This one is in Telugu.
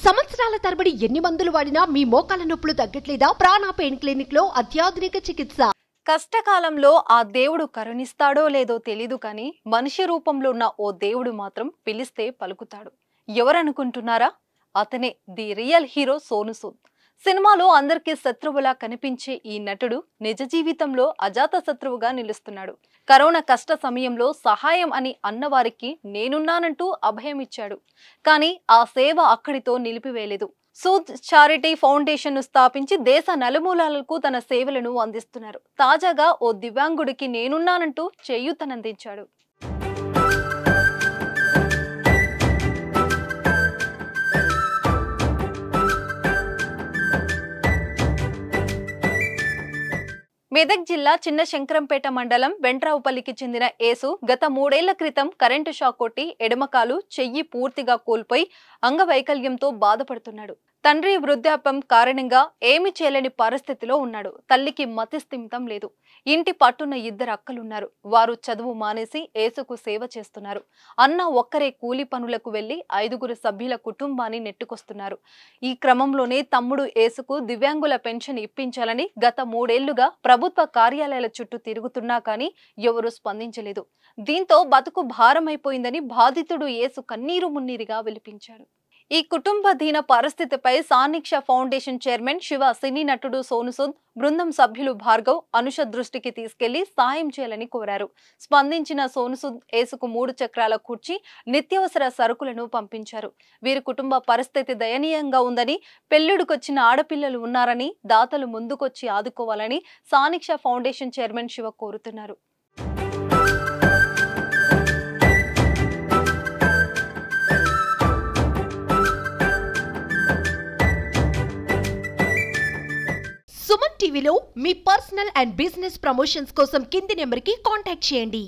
సంవత్సరాల తరబడి ఎన్ని మందులు వాడినా మీ మోకాల నొప్పులు తగ్గట్లేదా? ప్రాణ పెయిన్ క్లినిక్ లో అత్యాధునిక చికిత్స. కష్టకాలంలో ఆ దేవుడు కరుణిస్తాడో లేదో తెలీదు కానీ మనిషి రూపంలో ఉన్న ఓ దేవుడు మాత్రం పిలిస్తే పలుకుతాడు. ఎవరనుకుంటున్నారా? అతనే the real hero Sonu Sood. సినిమాలో అందరికీ శత్రువులా కనిపించే ఈ నటుడు నిజ జీవితంలో అజాత శత్రువుగా నిలుస్తున్నాడు. కరోనా కష్ట సమయంలో సహాయం అని అన్నవారికి నేనున్నానంటూ అభయం ఇచ్చాడు. కానీ ఆ సేవ అక్కడితో నిలిపివేయలేదు. సూద్ చారిటీ ఫౌండేషన్ ను స్థాపించి దేశ నలుమూలలకు తన సేవలను అందిస్తున్నారు. తాజాగా ఓ దివ్యాంగుడికి నేనున్నానంటూ చేయూతనందించాడు. మెదక్ జిల్లా చిన్న శంకరంపేట మండలం వెంట్రావుపల్లికి చెందిన యేసు గత 3 ఏళ్ల క్రితం కరెంటు షాక్ కొట్టి ఎడమకాలు చెయ్యి పూర్తిగా కోల్పోయి అంగవైకల్యంతో బాధపడుతున్నాడు. తండ్రి వృద్ధాప్యం కారణంగా ఏమి చేయలేని పరిస్థితిలో ఉన్నాడు. తల్లికి మతిస్థిమితం లేదు. ఇంటి పట్టున 2 అక్కలున్నారు. వారు చదువు మానేసి యేసుకు సేవ చేస్తున్నారు. అన్న ఒక్కరే కూలి పనులకు వెళ్లి 5 సభ్యుల కుటుంబాన్ని నెట్టుకొస్తున్నారు. ఈ క్రమంలోనే తమ్ముడు యేసుకు దివ్యాంగుల పెన్షన్ ఇప్పించాలని గత 3 ఏళ్లుగా ప్రభుత్వ కార్యాలయాల చుట్టూ తిరుగుతున్నా కానీ ఎవరూ స్పందించలేదు. దీంతో బతుకు భారమైపోయిందని బాధితుడు యేసు కన్నీరు మున్నీరుగా విలిపించాడు. ఈ కుటుంబ దీన పరిస్థితిపై సానిక్ష ఫౌండేషన్ చైర్మన్ శివ, సినీ నటుడు సోను సూద్ బృందం సభ్యులు భార్గవ్, అనుష దృష్టికి తీసుకెళ్లి సాయం చేయాలని కోరారు. స్పందించిన సోను సూద్ యేసుకు 3 చక్రాల కుర్చీ, నిత్యావసర సరుకులను పంపించారు. వీరి కుటుంబ పరిస్థితి దయనీయంగా ఉందని, పెళ్లిడుకొచ్చిన ఆడపిల్లలు ఉన్నారని, దాతలు ముందుకొచ్చి ఆదుకోవాలని సానిక్ష ఫౌండేషన్ చైర్మన్ శివ కోరుతున్నారు. సుమన్ టీవీలో మీ పర్సనల్ అండ్ బిజినెస్ ప్రమోషన్స్ కోసం కింది నెంబర్కి కాంటాక్ట్ చేయండి.